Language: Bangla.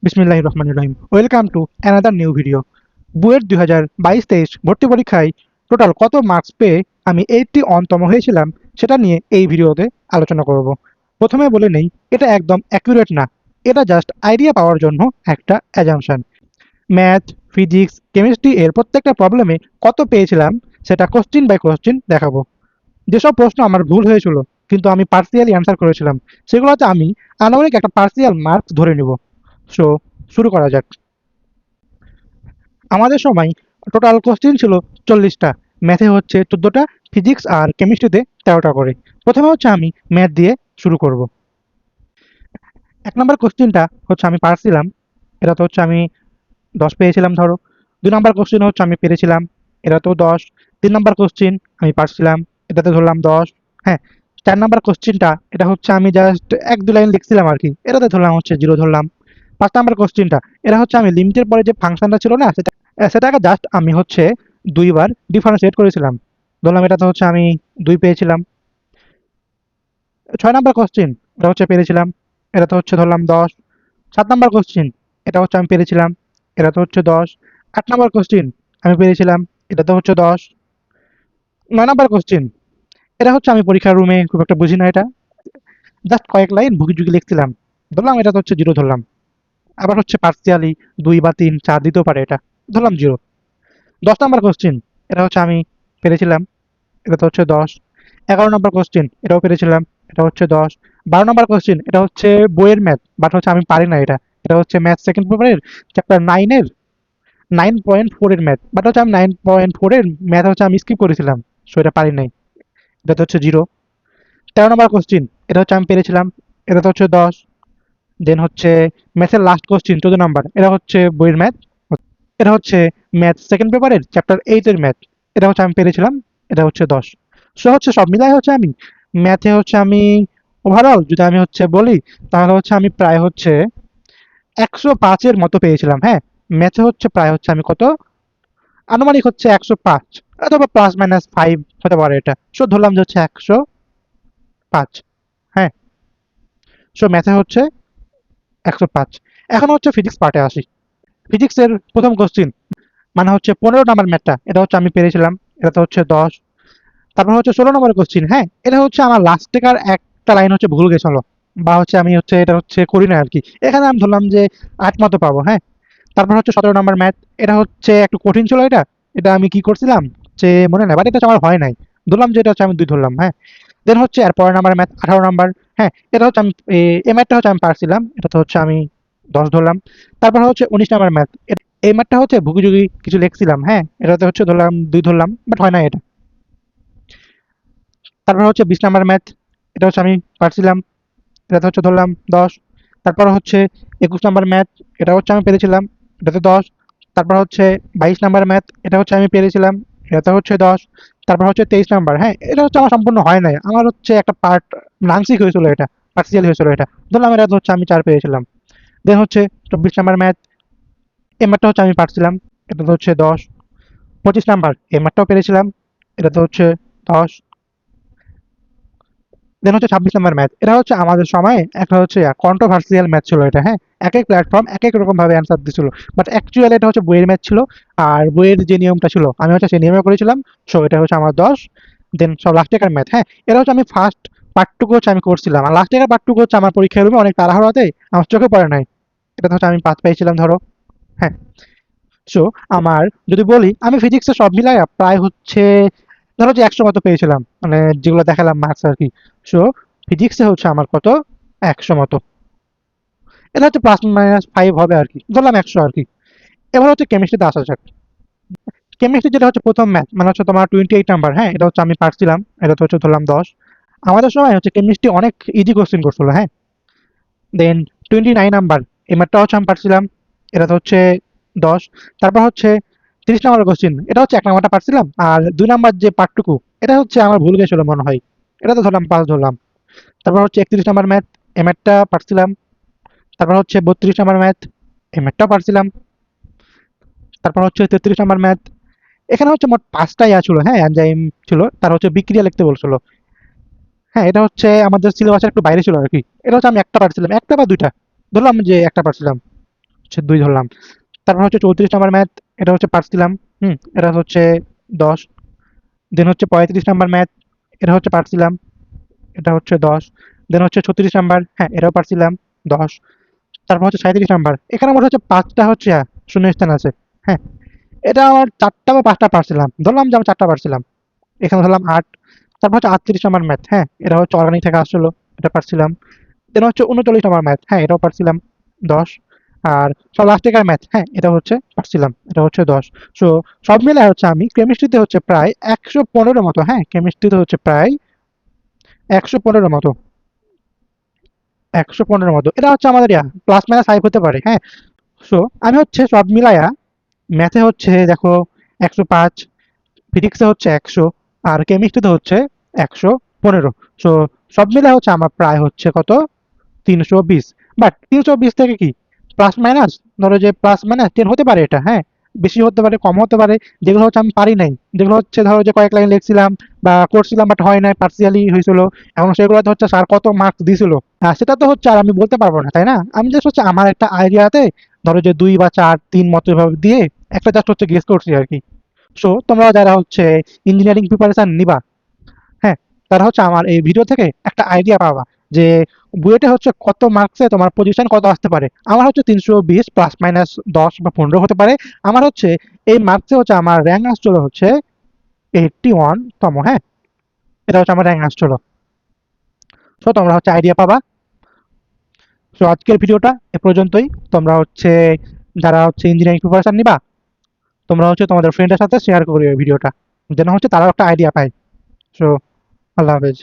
বিসমিল্লাহির রহমানির রহিম। Welcome to another new video. BUET 2022-23 ভর্তি পরীক্ষায় টোটাল কত মার্কস পেয়ে আমি 81তম হয়েছিলাম সেটা নিয়ে এই ভিডিওতে আলোচনা করব। প্রথমে বলে নেই, এটা একদম অ্যাকুরেট না, এটা জাস্ট আইডিয়া পাওয়ার জন্য একটা অ্যাজাম্পশন। ম্যাথ, ফিজিক্স, কেমিস্ট্রি এর প্রত্যেকটা প্রবলেমে কত পেয়েছিলাম সেটা কোশ্চিন বাই কোশ্চিন দেখাবো। যেসব প্রশ্ন আমার ভুল হয়েছিল কিন্তু আমি পার্সিয়ালি অ্যান্সার করেছিলাম, সেগুলোতে আমি আনুমানিক একটা পার্সিয়াল মার্কস ধরে নিব। সো শুরু করা যাক। আমাদের সময় টোটাল কোশ্চেন ছিল 40টা, ম্যাথে হচ্ছে 14টা, ফিজিক্স আর কেমিস্ট্রিতে 13টা করে। প্রথমে হচ্ছে আমি ম্যাথ দিয়ে শুরু করব। 1 নম্বর কোশ্চেনটা হচ্ছে আমি পারছিলাম, এটা তো হচ্ছে আমি 10 পেয়েছিলাম ধরো। 2 নম্বর কোশ্চেন হচ্ছে আমি পেরেছিলাম, এটা তো 10। 3 নম্বর কোশ্চেন আমি পারছিলাম, এটাতে ধরলাম 10। হ্যাঁ। 4 নম্বর কোশ্চেনটা এটা হচ্ছে আমি জাস্ট 1-2 লাইন লিখছিলাম আর কি, এটাতে ধরলাম হচ্ছে 0 ধরলাম। 5 নম্বর কোশ্চেনটা এটা হচ্ছে আমি লিমিটের পরে যে ফাংশনটা ছিল না সেটাকে জাস্ট আমি হচ্ছে 2বার ডিফারেন্সিয়েট করেছিলাম, ধরলাম এটাতে হচ্ছে আমি 2 পেয়েছিলাম। 6 নম্বর কোশ্চেন এটা হচ্ছে পেরেছিলাম, এটাতে হচ্ছে ধরলাম 10। 7 নম্বর কোশ্চেন এটা হচ্ছে আমি পেরেছিলাম, এটাতে হচ্ছে 10। 8 নম্বর কোশ্চেন আমি পেরেছিলাম, এটাতে হচ্ছে 10। 9 নম্বর কোশ্চেন এটা হচ্ছে আমি পরীক্ষার রুমে খুব একটা বুঝি না, এটা জাস্ট কয়েক লাইন ভুগি চুগি লিখছিলাম, ধরলাম এটাতে হচ্ছে 0 ধরলাম। আবার হচ্ছে পার্সিয়ালি 2 বা 3 4 দিতেও পারে, এটা ধরলাম 0। 10 নম্বর কোশ্চেন এটা হচ্ছে আমি পেরেছিলাম, এটা তো হচ্ছে 10। 11 নম্বর কোশ্চেন এটাও পেরেছিলাম, এটা হচ্ছে 10। 12 নম্বর কোশ্চেন এটা হচ্ছে বইয়ের ম্যাথ, বাট হচ্ছে আমি পারি না এটা, এটা হচ্ছে ম্যাথ সেকেন্ড পেপারের চ্যাপ্টার 9 এর 9.4 এর ম্যাথ, বাট হচ্ছে আমি 9.4 এর ম্যাথ হচ্ছে আমি স্কিপ করেছিলাম, সো এটা পারি নাই, এটা তো হচ্ছে 0। 13 নম্বর কোশ্চেন এটা হচ্ছে আমি পেরেছিলাম, এটা তো হচ্ছে 10। দেন হচ্ছে ম্যাথের লাস্ট কোশ্চেন 14 নম্বর, এটা হচ্ছে বইয়ের ম্যাথ, এটা হচ্ছে ম্যাথ সেকেন্ড পেপারের চ্যাপ্টার 8 এর ম্যাথ, এটা হচ্ছে আমি পেরেছিলাম, এটা হচ্ছে 10। সো হচ্ছে সব মিলাই হচ্ছে আমি ম্যাথে হচ্ছে আমি ওভারঅল যদি আমি হচ্ছে বলি, তাহলে হচ্ছে আমি প্রায় হচ্ছে 105-এর মতো পেয়েছিলাম। হ্যাঁ, ম্যাথে হচ্ছে প্রায় হচ্ছে আমি কত আনুমানিক হচ্ছে 105 অথবা +-5 হতে পারে এটা, সো ধরলাম যে হচ্ছে 105। হ্যাঁ, সো ম্যাথে হচ্ছে 105। এখন হচ্ছে ফিজিক্স পার্টে আসি। ফিজিক্সের প্রথম কোশ্চিন মানে হচ্ছে 15 নম্বর ম্যাথটা, এটা হচ্ছে আমি পেরেছিলাম, এটা তো হচ্ছে 10। তারপর হচ্ছে 16 নম্বর কোশ্চিন। হ্যাঁ, এটা হচ্ছে আমার লাস্ট টেকার একটা লাইন হচ্ছে ভুল গেছিল, বা হচ্ছে আমি হচ্ছে এটা হচ্ছে করি না আর কি, এখানে আমি ধরলাম যে 8 মতো পাবো। হ্যাঁ। তারপর হচ্ছে 17 নম্বর ম্যাথ, এটা হচ্ছে একটু কঠিন ছিল, এটা এটা আমি কি করছিলাম যে মনে নাই, বাট এটা হচ্ছে আমার হয় নাই, ধরলাম যে এটা হচ্ছে আমি 2 ধরলাম। হ্যাঁ। দেন হচ্ছে এর পরের নাম্বার ম্যাথ 18 নম্বর। হ্যাঁ, এটা হচ্ছে আমি এই ম্যাথটা হচ্ছে আমি পারছিলাম, এটা তো হচ্ছে আমি 10 ধরলাম। তারপর হচ্ছে 19 নম্বর ম্যাথ, এই ম্যাথটা হচ্ছে ভুগি কিছু লিখছিলাম। হ্যাঁ, এটাতে হচ্ছে ধরলাম 2 ধরলাম, বাট হয় না এটা। তারপর হচ্ছে 20 নম্বর ম্যাথ, এটা হচ্ছে আমি পারছিলাম, এটাতে হচ্ছে ধরলাম 10। তারপর হচ্ছে 21 নম্বর ম্যাথ, এটা হচ্ছে আমি পেরেছিলাম, এটাতে 10। তারপর হচ্ছে 22 নম্বর ম্যাথ, এটা হচ্ছে আমি পেরেছিলাম, এটাতে হচ্ছে 10। তারপর হচ্ছে 23 নম্বর। হ্যাঁ, এটা হচ্ছে আমার সম্পূর্ণ হয় নাই, আমার হচ্ছে একটা পার্ট আংশিক হয়েছিল, এটা পার্সিয়াল হয়েছিল, এটা ধরলাম এটা হচ্ছে আমি 4 পেয়েছিলাম। দেন হচ্ছে 24 নম্বর ম্যাথ, এই ম্যাথটা হচ্ছে আমি পারছিলাম, এটাতে হচ্ছে 10। 25 নম্বর এই ম্যাথটাও পেরেছিলাম, এটাতে হচ্ছে 10। দেন হচ্ছে 26 নম্বর ম্যাথ, এটা হচ্ছে আমাদের সময় একটা হচ্ছে কন্ট্রোভার্সিয়াল ম্যাথ ছিল এটা। হ্যাঁ, এক এক প্ল্যাটফর্ম এক এক রকম ভাবে অ্যান্সার দিছিল, বাট অ্যাকচুয়ালি এটা হচ্ছে বইয়ের ম্যাথ ছিল, আর বইয়ের যে নিয়মটা ছিল আমি হচ্ছে সেই নিয়মে করেছিলাম, সো এটা হচ্ছে আমার 10। দেন সব লাস্ট একার ম্যাথ। হ্যাঁ, এটা হচ্ছে আমি ফার্স্ট পার্টটুকু হচ্ছে আমি করছিলাম, আর লাস্ট একার পার্টটুকু হচ্ছে আমার পরীক্ষার রুমে অনেক তাড়াহুড়াতে আমার চোখে পড়ে নাই, এটা হচ্ছে আমি 5 পেয়েছিলাম ধরো। হ্যাঁ। সো আমার যদি বলি আমি ফিজিক্সে সব মিলাইয়া প্রায় হচ্ছে ধরো যে 100 মতো পেয়েছিলাম, মানে যেগুলো দেখালাম মার্কস আর কি। সো ফিজিক্সে হচ্ছে আমার কত 100 মতো, এটা হচ্ছে +-5 হবে আর কি, ধরলাম 100 আর কি। এবার হচ্ছে কেমিস্ট্রিতে আসা যাক। কেমিস্ট্রি যেটা হচ্ছে প্রথম ম্যাথ মানে হচ্ছে তোমার 28 নাম্বার। হ্যাঁ, এটা হচ্ছে আমি পারছিলাম, এটা তো হচ্ছে ধরলাম 10। আমাদের সময় হচ্ছে কেমিস্ট্রি অনেক ইজি কোশ্চেন করছিল। হ্যাঁ। দেন 29 নাম্বার এই ম্যাথটা হচ্ছে আমি পারছিলাম, এটা তো হচ্ছে 10। তারপর হচ্ছে 30 নম্বর কোশ্চেন, এটা হচ্ছে 1 নাম্বারটা পারছিলাম, আর 2 নাম্বার যে পার্টটুকু এটা হচ্ছে আমার ভুল গেছিল মনে হয়, এটা তো ধরলাম 5 ধরলাম। তারপর হচ্ছে 31 নম্বর ম্যাথ, এই ম্যাথটা পারছিলাম। তারপর হচ্ছে 32 নম্বর ম্যাথ, এই ম্যাথটাও পারছিলাম। তারপর হচ্ছে 33 নম্বর ম্যাথ, এখানে হচ্ছে মোট 5টা ছিল। হ্যাঁ, এনজাইম ছিল, তার হচ্ছে বিক্রিয়া লিখতে বলছিল। হ্যাঁ, এটা হচ্ছে আমাদের সিলেবাসের একটু বাইরে ছিল আর কি, এটা হচ্ছে আমি একটা পারছিলাম, একটা বা দুইটা ধরলাম যে একটা পারছিলাম। হচ্ছে 2 ধরলাম। তারপর হচ্ছে 34 নাম্বার ম্যাথ, এটা হচ্ছে পারছিলাম। এটা হচ্ছে 10। দেন হচ্ছে 35 নাম্বার ম্যাথ, এটা হচ্ছে পারছিলাম, এটা হচ্ছে 10। দেন হচ্ছে 36 নাম্বার, হ্যাঁ এটাও পারছিলাম, 10। তারপর হচ্ছে 37 নাম্বার, এখানে আমার হচ্ছে 5টা হচ্ছে শূন্যস্থান আছে। হ্যাঁ, এটা আমার 4টা বা 5টা পারছিলাম, ধরলাম যে আমি 4টা পারছিলাম, এখানে ধরলাম 8। তারপর হচ্ছে 38 নাম্বার ম্যাথ, হ্যাঁ এটা হচ্ছে অর্গানিক থেকে আসছিল, এটা পারছিলাম। দেন হচ্ছে 39 নাম্বার ম্যাথ, হ্যাঁ এটাও পারছিলাম, 10। আর সব লাস্ট এর ম্যাথ, হ্যাঁ এটা হচ্ছে পারছিলাম, এটা হচ্ছে 10। সো সব মিলে হচ্ছে আমি কেমিস্ট্রিতে হচ্ছে প্রায় 115 মতো, হ্যাঁ কেমিস্ট্রিতে হচ্ছে প্রায় 115 মতো, 115 মতো। এটা হচ্ছে আমাদের প্লাস মাইনাস 5 হতে পারে, হ্যাঁ। সো আমি হচ্ছে সব মিলায়া ম্যাথে হচ্ছে দেখো 105, ফিজিক্সে হচ্ছে 100, আর কেমিস্ট্রিতে হচ্ছে 115। সো সব মিলে হচ্ছে আমার প্রায় হচ্ছে কত, 320। বাট 320 থেকে কি প্লাস মাইনাস, ধরো যে প্লাস মাইনাস 10 হতে পারে এটা, হ্যাঁ বেশি হতে পারে কম হতে পারে, যেগুলো হচ্ছে আমি পারি নাই, যেগুলো হচ্ছে ধরো যে কয়েক লাইন লিখছিলাম বা করছিলাম বাট হয় নাই, পার্সিয়ালি হয়েছিল, এখন সেগুলোতে হচ্ছে স্যার কত মার্কস দিছিল, সেটা তো হচ্ছে আর আমি বলতে পারবো না, তাই না? আমি জাস্ট হচ্ছে আমার একটা আইডিয়াতে ধরো যে 2 বা 4 3 মতো এভাবে দিয়ে একটা জাস্ট হচ্ছে গেস করছি আর কি। সো তোমরা যারা হচ্ছে ইঞ্জিনিয়ারিং প্রিপারেশন নিবা, হ্যাঁ তারা হচ্ছে আমার এই ভিডিও থেকে একটা আইডিয়া পাবা যে বুয়েটে হচ্ছে কত মার্কসে তোমার পজিশন কত আসতে পারে। আমার হচ্ছে 320 প্লাস মাইনাস 10 বা 15 হতে পারে। আমার হচ্ছে এই মার্কসে হচ্ছে আমার র্যাঙ্ক আসছিল হচ্ছে 81 তম, হ্যাঁ এটা হচ্ছে আমার র্যাঙ্ক আসছিল। সো তোমরা হচ্ছে আইডিয়া পাবা। সো আজকের ভিডিওটা এ পর্যন্তই। তোমরা হচ্ছে যারা হচ্ছে ইঞ্জিনিয়ারিং প্রিপারেশন নিবা, তোমরা হচ্ছে তোমাদের ফ্রেন্ডের সাথে শেয়ার করবে ভিডিওটা, যেন হচ্ছে তারাও একটা আইডিয়া পায়। সো আল্লাহ হাফেজ।